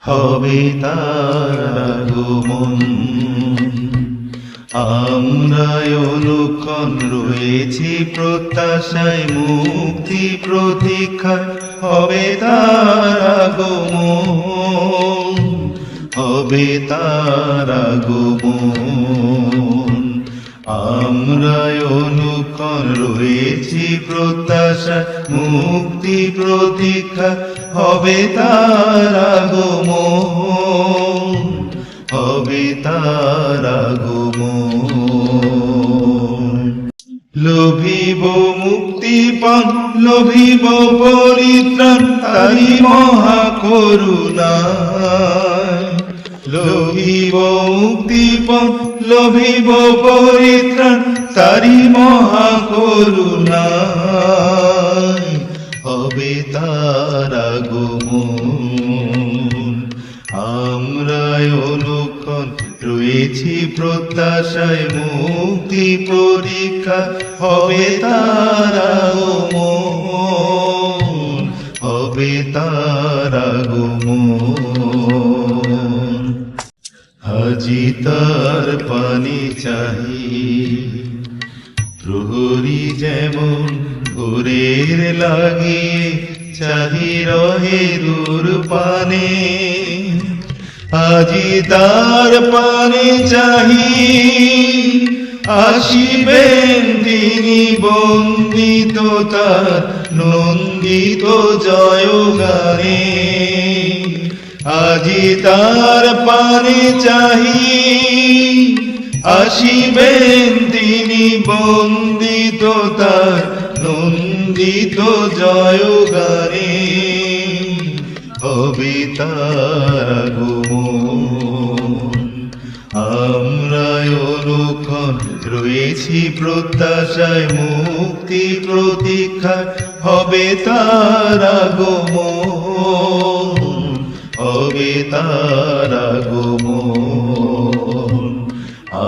হবে তার আগমন। আমরা অনুক্ষণ রয়েছি প্রত্যাশায়, মুক্তি প্রতীক্ষায়, হবে তার আগমন, হবে তার আগমন। আমরা অনুক্ষণ রয়েছি প্রত্যাশায়, মুক্তি প্রতীক্ষা, হবে তার আগমন, হবে তার আগমন। লোভিব মুক্তিপণ, লোভিব পরিত্রাণ তারি মহাকরুণায়। লোভিব মুক্তিপণ, লোভিব পরিত্রাণ তারি মহাকরুণায়, হবে তার আগমন। আমরা অনুক্ষণ রয়েছি প্রত্যাশায়, মুক্তি পরীক্ষা, হবে তার আগমন, হবে তার আগমন। হাজি তার পানি চাহি, প্রহরী যেমন ভোরের লাগিয়ে চাহি রহে দূর পানে। আজি তার পানে চাহি, আসিবেন তিনি বন্দিত তার নন্দিত জয়গানে। আজি তার পানে চাহি, আসিবেন তিনি বন্দিত তার নন্দিত জয়গানে, হবে তার আগমন। আমরা অনুক্ষণ রয়েছি প্রত্যাশায়, মুক্তি প্রতীক্ষায়, হবে তার আগমন, হবে তার আগমন।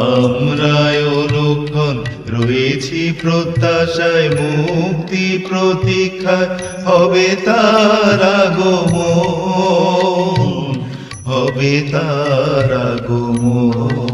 আমরা অনুক্ষণ রয়েছি প্রত্যাশায়, মুক্তি প্রতীক্ষায়, হবে তার আগমন, হবে তার আগমন।